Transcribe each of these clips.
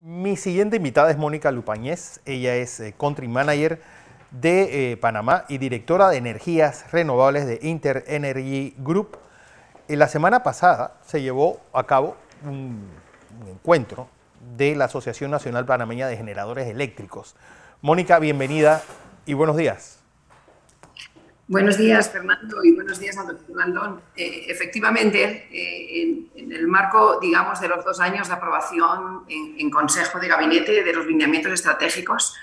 Mi siguiente invitada es Mónica Lupañez. Ella es Country Manager de Panamá y directora de energías renovables de Inter Energy Group. La semana pasada se llevó a cabo un encuentro de la Asociación Nacional Panameña de Generadores Eléctricos. Mónica, bienvenida y buenos días. Buenos días, Fernando, y buenos días a don Fernando. Efectivamente, en el marco, digamos, de los 2 años de aprobación en Consejo de Gabinete de los lineamientos estratégicos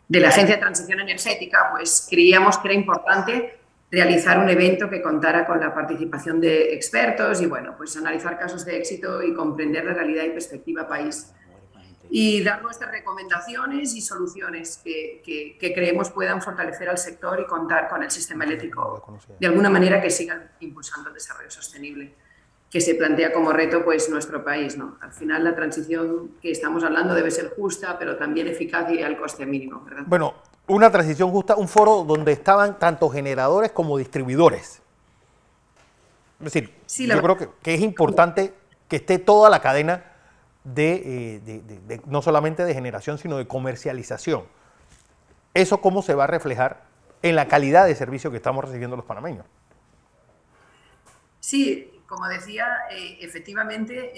de la Agencia de Transición Energética, pues creíamos que era importante realizar un evento que contara con la participación de expertos y, bueno, pues analizar casos de éxito y comprender la realidad y perspectiva país y dar nuestras recomendaciones y soluciones que creemos puedan fortalecer al sector y contar con el sistema eléctrico de alguna manera que siga impulsando el desarrollo sostenible que se plantea como reto pues nuestro país, ¿no? Al final la transición que estamos hablando debe ser justa, pero también eficaz y al coste mínimo, ¿verdad? Bueno, una transición justa, un foro donde estaban tanto generadores como distribuidores. Es decir, sí, yo creo que es importante que esté toda la cadena no solamente de generación, sino de comercialización. ¿Eso cómo se va a reflejar en la calidad de servicio que estamos recibiendo los panameños? Sí, como decía, efectivamente,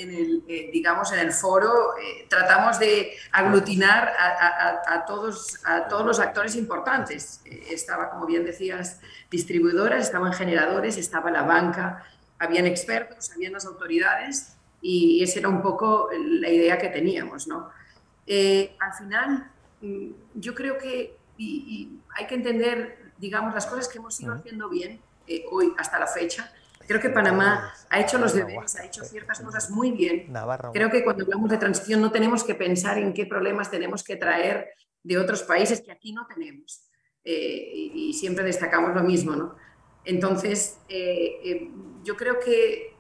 digamos, en el foro tratamos de aglutinar a todos los actores importantes. Estaba, como bien decías, distribuidoras, estaban generadores, estaba la banca, habían expertos, habían las autoridades. Y esa era un poco la idea que teníamos, ¿no? Al final, yo creo que hay que entender, digamos, las cosas que hemos ido haciendo bien hoy hasta la fecha. Creo que Panamá ha hecho los deberes, ha hecho ciertas cosas muy bien. Creo que cuando hablamos de transición no tenemos que pensar en qué problemas tenemos que traer de otros países que aquí no tenemos. Y siempre destacamos lo mismo, ¿no? Entonces, yo creo que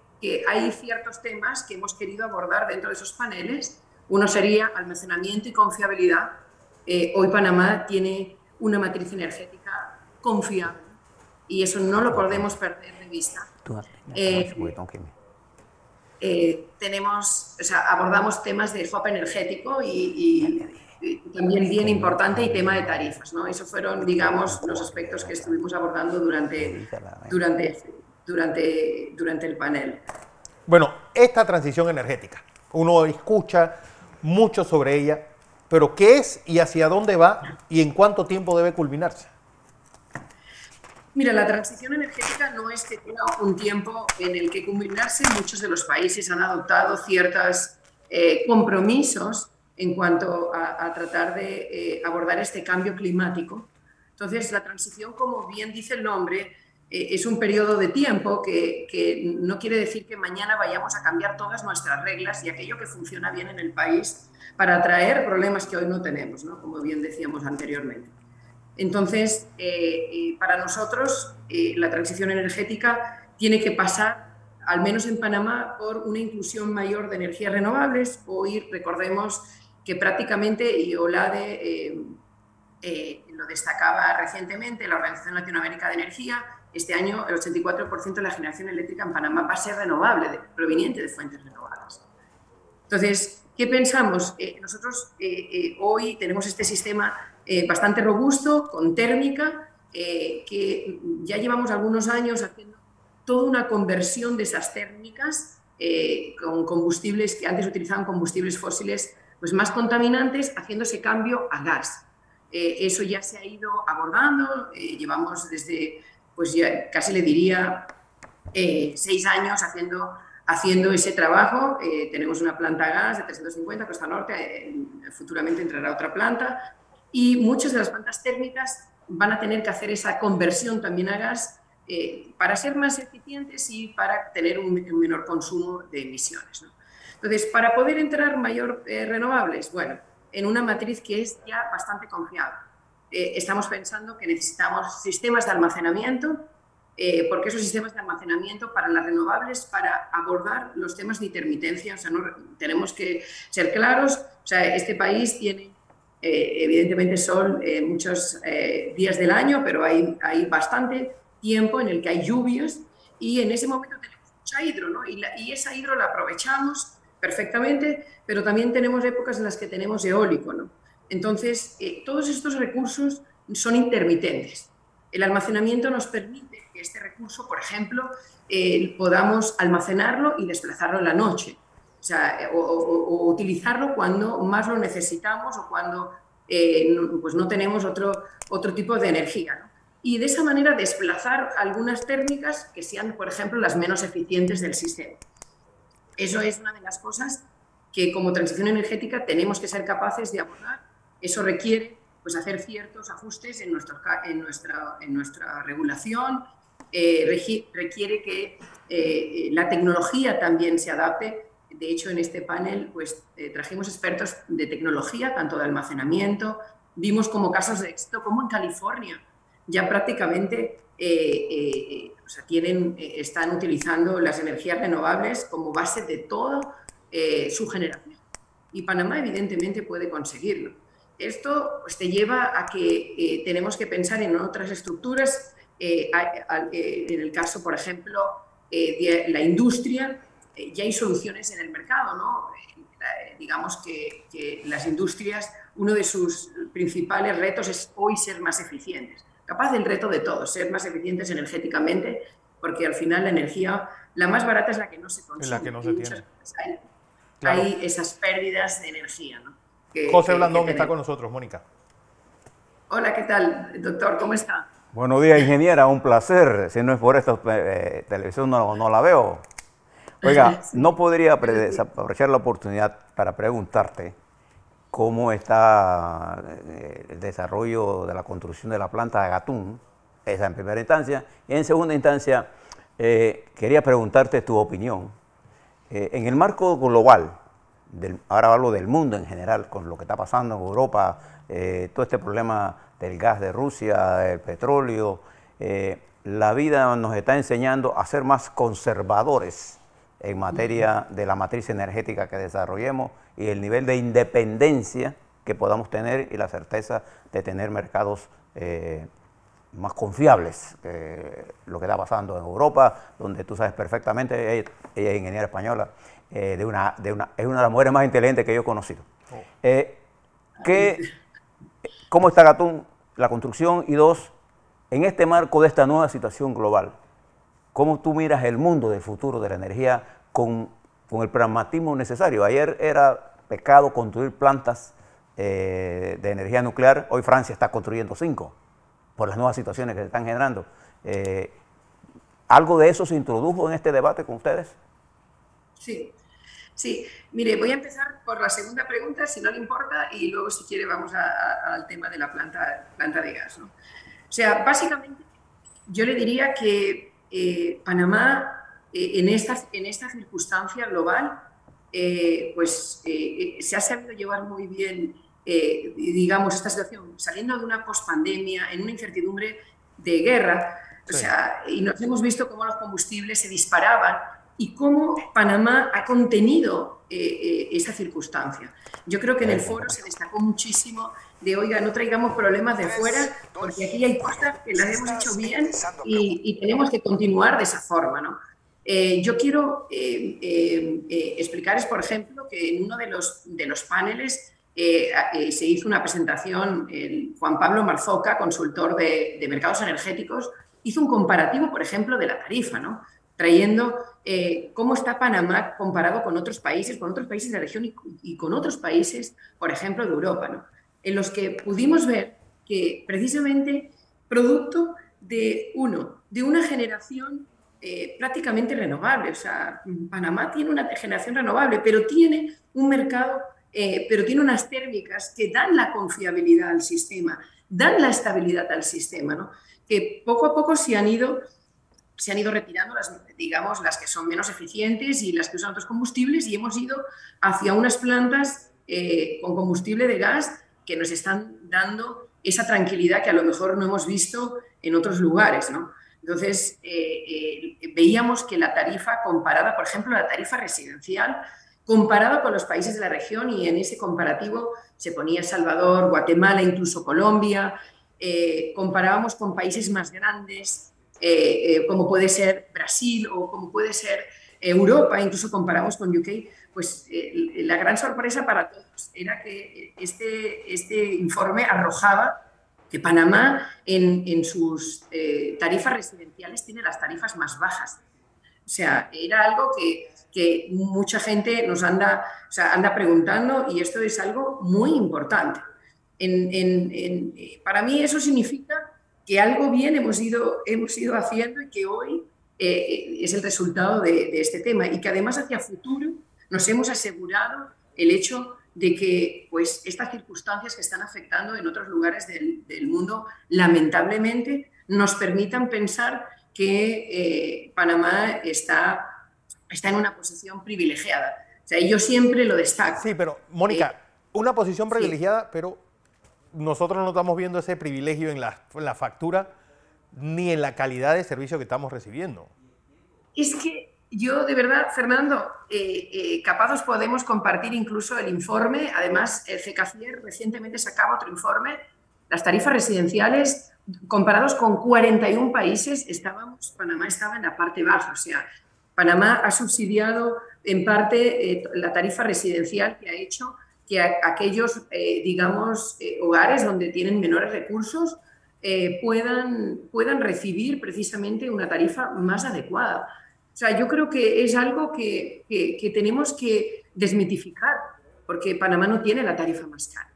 hay ciertos temas que hemos querido abordar dentro de esos paneles. Uno sería almacenamiento y confiabilidad. Hoy Panamá tiene una matriz energética confiable y eso no lo podemos perder de vista. Abordamos temas de swap energético y también bien importante y tema de tarifas, ¿no? Esos fueron, digamos, los aspectos que estuvimos abordando durante el panel. Bueno, esta transición energética, uno escucha mucho sobre ella, pero ¿qué es y hacia dónde va y en cuánto tiempo debe culminarse? Mira, la transición energética no es que tenga un tiempo en el que culminarse. Muchos de los países han adoptado ciertos compromisos en cuanto a tratar de abordar este cambio climático. Entonces, la transición, como bien dice el nombre, es un periodo de tiempo que no quiere decir que mañana vayamos a cambiar todas nuestras reglas y aquello que funciona bien en el país para atraer problemas que hoy no tenemos, ¿no? Como bien decíamos anteriormente. Entonces, para nosotros, la transición energética tiene que pasar, al menos en Panamá, por una inclusión mayor de energías renovables. Hoy recordemos que prácticamente, y OLADE lo destacaba recientemente, la Organización Latinoamérica de Energía, este año el 84% de la generación eléctrica en Panamá va a ser renovable, proveniente de fuentes renovables. Entonces, ¿qué pensamos? Nosotros hoy tenemos este sistema bastante robusto, con térmica, que ya llevamos algunos años haciendo toda una conversión de esas térmicas con combustibles que antes utilizaban combustibles fósiles pues más contaminantes, haciendo ese cambio a gas. Eso ya se ha ido abordando, llevamos desde, pues ya casi le diría, 6 años haciendo ese trabajo. Tenemos una planta a gas de 350, Costa Norte, futuramente entrará otra planta, y muchas de las plantas térmicas van a tener que hacer esa conversión también a gas para ser más eficientes y para tener un menor consumo de emisiones, ¿no? Entonces, para poder entrar mayor renovables, bueno, en una matriz que es ya bastante confiable. Estamos pensando que necesitamos sistemas de almacenamiento, porque esos sistemas de almacenamiento para las renovables, para abordar los temas de intermitencia, o sea, tenemos que ser claros, o sea, este país tiene evidentemente sol muchos días del año, pero hay bastante tiempo en el que hay lluvias y en ese momento tenemos mucha hidro, ¿no? Y esa hidro la aprovechamos perfectamente, pero también tenemos épocas en las que tenemos eólico, ¿no? Entonces, todos estos recursos son intermitentes. El almacenamiento nos permite que este recurso, por ejemplo, podamos almacenarlo y desplazarlo en la noche. O sea, o utilizarlo cuando más lo necesitamos o cuando pues no tenemos otro tipo de energía, ¿no? Y de esa manera desplazar algunas térmicas que sean, por ejemplo, las menos eficientes del sistema. Eso es una de las cosas que como transición energética tenemos que ser capaces de abordar. Eso requiere pues, hacer ciertos ajustes en nuestra regulación, requiere que la tecnología también se adapte. De hecho, en este panel pues, trajimos expertos de tecnología, tanto de almacenamiento, vimos como casos de éxito, como en California ya prácticamente o sea, están utilizando las energías renovables como base de toda su generación. Y Panamá evidentemente puede conseguirlo. Esto pues, te lleva a que tenemos que pensar en otras estructuras. En el caso, por ejemplo, de la industria, ya hay soluciones en el mercado, ¿no? Digamos que las industrias, uno de sus principales retos es hoy ser más eficientes. Capaz del reto de todos, ser más eficientes energéticamente, porque al final la energía, la más barata es la que no se consume. Es la que no se tiene. Claro. Hay esas pérdidas de energía, ¿no? José Blandón está con nosotros, Mónica. Hola, ¿qué tal, doctor? ¿Cómo está? Buenos días, ingeniera, un placer. Si no es por esta televisión no la veo. Oiga, sí. No podría aprovechar la oportunidad para preguntarte cómo está el desarrollo de la construcción de la planta de Gatún, esa en primera instancia. Y en segunda instancia, quería preguntarte tu opinión. En el marco global, ahora hablo del mundo en general, con lo que está pasando en Europa, todo este problema del gas de Rusia, del petróleo, la vida nos está enseñando a ser más conservadores en materia de la matriz energética que desarrollemos y el nivel de independencia que podamos tener y la certeza de tener mercados más confiables. Lo que está pasando en Europa, donde tú sabes perfectamente, ella es ingeniera española, es una de las mujeres más inteligentes que yo he conocido. ¿Cómo está Gatún, la construcción? Y dos, en este marco de esta nueva situación global, ¿cómo tú miras el mundo del futuro de la energía con el pragmatismo necesario? Ayer era pecado construir plantas de energía nuclear, hoy Francia está construyendo 5 por las nuevas situaciones que se están generando. ¿Algo de eso se introdujo en este debate con ustedes? Sí. Mire, voy a empezar por la segunda pregunta, si no le importa, y luego, si quiere, vamos al tema de la planta de gas, ¿no? O sea, básicamente, yo le diría que Panamá, en esta circunstancia global, se ha sabido llevar muy bien, digamos, esta situación, saliendo de una pospandemia, en una incertidumbre de guerra, o sea, y nos hemos visto cómo los combustibles se disparaban y cómo Panamá ha contenido esa circunstancia. Yo creo que en el foro se destacó muchísimo de, oiga, no traigamos problemas de fuera, porque aquí hay cosas que las hemos hecho bien y tenemos que continuar de esa forma, ¿no? Yo quiero explicarles, por ejemplo, que en uno de los paneles se hizo una presentación, Juan Pablo Marzoca, consultor de mercados energéticos, hizo un comparativo, por ejemplo, de la tarifa, ¿no? Trayendo cómo está Panamá comparado con otros países de la región y con otros países, por ejemplo, de Europa, ¿no? En los que pudimos ver que precisamente producto de una generación prácticamente renovable, o sea, Panamá tiene una generación renovable, pero tiene un mercado, pero tiene unas térmicas que dan la confiabilidad al sistema, dan la estabilidad al sistema, ¿no? Que poco a poco se han ido retirando las que son menos eficientes y las que usan otros combustibles, y hemos ido hacia unas plantas con combustible de gas que nos están dando esa tranquilidad que a lo mejor no hemos visto en otros lugares, ¿no? Entonces, veíamos que la tarifa comparada, por ejemplo, la tarifa residencial, comparada con los países de la región, y en ese comparativo se ponía Salvador, Guatemala, incluso Colombia, comparábamos con países más grandes, como puede ser Brasil o como puede ser Europa, incluso comparamos con UK, pues la gran sorpresa para todos era que este informe arrojaba que Panamá en sus tarifas residenciales tiene las tarifas más bajas. O sea, era algo que mucha gente nos anda preguntando, y esto es algo muy importante. Para mí eso significa que algo bien hemos ido haciendo y que hoy es el resultado de este tema, y que además hacia futuro nos hemos asegurado el hecho de que pues, estas circunstancias que están afectando en otros lugares del mundo, lamentablemente, nos permitan pensar que Panamá está en una posición privilegiada. O sea, yo siempre lo destaco. Sí, pero, Mónica, una posición privilegiada, sí, pero nosotros no estamos viendo ese privilegio en la factura ni en la calidad de servicio que estamos recibiendo. Es que yo, de verdad, Fernando, capaz os podemos compartir incluso el informe. Además, CECACIER recientemente sacaba otro informe. Las tarifas residenciales, comparados con 41 países, Panamá estaba en la parte baja. O sea, Panamá ha subsidiado en parte la tarifa residencial, que ha hecho que aquellos, digamos, hogares donde tienen menores recursos puedan recibir precisamente una tarifa más adecuada. O sea, yo creo que es algo que tenemos que desmitificar, porque Panamá no tiene la tarifa más cara.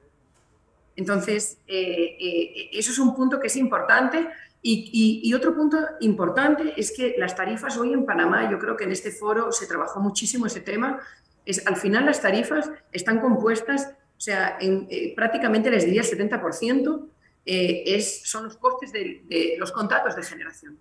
Entonces, eso es un punto que es importante. Y otro punto importante es que las tarifas hoy en Panamá, yo creo que en este foro se trabajó muchísimo ese tema, al final las tarifas están compuestas, o sea, prácticamente les diría el 70% son los costes de los contratos de generación.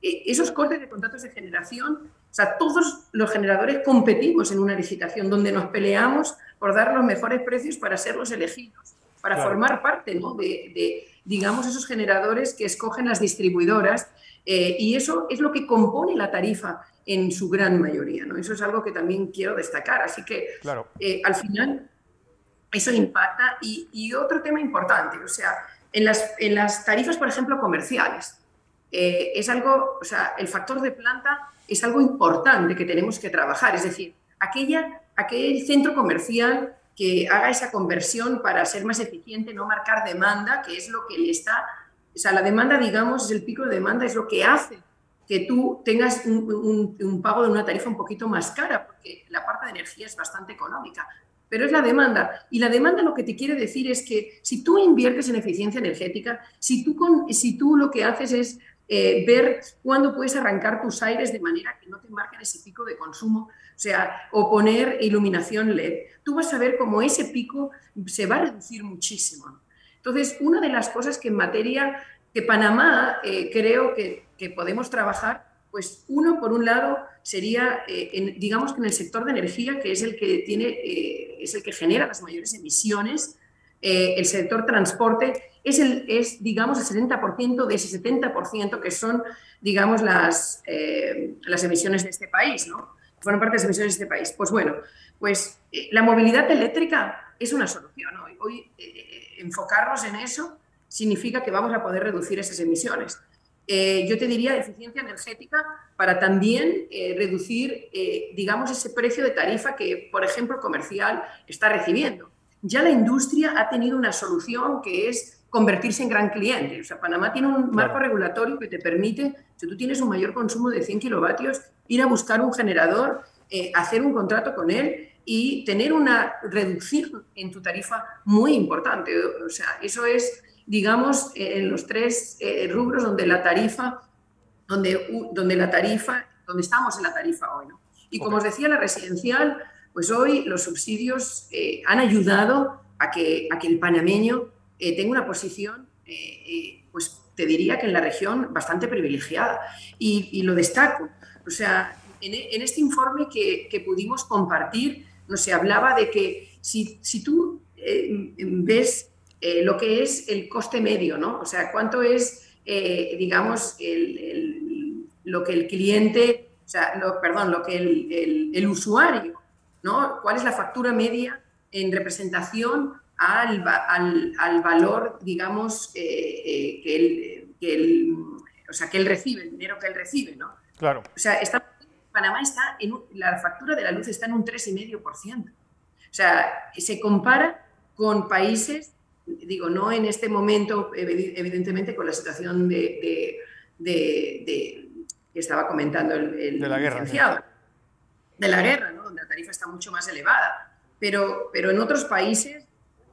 Esos costes de contratos de generación, o sea, todos los generadores competimos en una licitación donde nos peleamos por dar los mejores precios para ser los elegidos, para formar parte, ¿no?, de, digamos, esos generadores que escogen las distribuidoras, y eso es lo que compone la tarifa en su gran mayoría, ¿no? Eso es algo que también quiero destacar. Así que, claro, al final, eso impacta. Y otro tema importante, o sea, en las tarifas, por ejemplo, comerciales, es algo, o sea, el factor de planta es algo importante que tenemos que trabajar. Es decir, aquel centro comercial que haga esa conversión para ser más eficiente, no marcar demanda, que es lo que le está... O sea, la demanda, digamos, es el pico de demanda, es lo que hace que tú tengas un pago de una tarifa un poquito más cara, porque la parte de energía es bastante económica, pero es la demanda. Y la demanda lo que te quiere decir es que si tú inviertes en eficiencia energética, si tú lo que haces es ver cuándo puedes arrancar tus aires de manera que no te marquen ese pico de consumo, o sea, o poner iluminación LED, tú vas a ver cómo ese pico se va a reducir muchísimo. Entonces, una de las cosas que en materia que Panamá creo que podemos trabajar, pues uno, por un lado, sería, digamos que en el sector de energía, que es el que es el que genera las mayores emisiones, el sector transporte es digamos, el 70% de ese 70% que son, digamos, las emisiones de este país, ¿no? Fueron parte de las emisiones de este país. Pues bueno, pues la movilidad eléctrica es una solución, ¿no? Hoy enfocarnos en eso significa que vamos a poder reducir esas emisiones. Yo te diría eficiencia energética para también reducir, digamos, ese precio de tarifa que, por ejemplo, comercial está recibiendo. Ya la industria ha tenido una solución que es convertirse en gran cliente. O sea, Panamá tiene un marco regulatorio que te permite, si tú tienes un mayor consumo de 100 kilovatios, ir a buscar un generador, hacer un contrato con él y tener una reducción en tu tarifa muy importante. O sea, eso es, digamos, en los tres rubros donde estamos en la tarifa hoy, ¿no? Y como os decía, la residencial, pues hoy los subsidios han ayudado a que el panameño tenga una posición, pues te diría que en la región bastante privilegiada. Y lo destaco. O sea, en este informe que pudimos compartir, no se hablaba de que si tú ves lo que es el coste medio, ¿no? O sea, cuánto es, digamos, lo que el cliente, o sea, lo que el usuario, ¿no? ¿Cuál es la factura media en representación al valor, digamos, que él recibe, el dinero que él recibe, ¿no? Claro. O sea, Panamá está la factura de la luz está en un 3,5%. O sea, se compara con países, digo, no en este momento, evidentemente, con la situación que estaba comentando el licenciado, sí, de la guerra, ¿no? Donde la tarifa está mucho más elevada. Pero en otros países,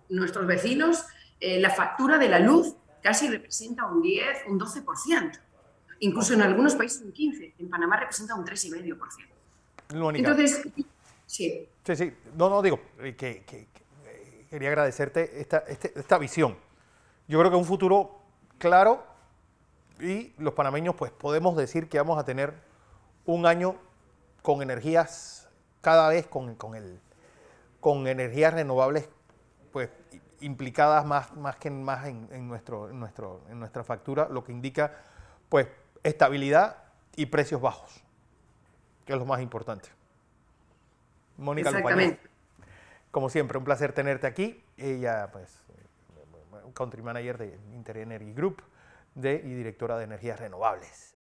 nuestros vecinos, la factura de la luz casi representa un 10, un 12%. Incluso en algunos países un 15%. En Panamá representa un 3,5%. Mónica. Entonces, sí. Sí. No, digo, que quería agradecerte esta visión. Yo creo que es un futuro claro y los panameños pues podemos decir que vamos a tener un año con energías cada vez con energías renovables pues implicadas más en nuestra factura, lo que indica pues estabilidad y precios bajos, que es lo más importante. Mónica Lupañez, como siempre, un placer tenerte aquí. Ella, pues, country manager de Inter Energy Group y directora de energías renovables.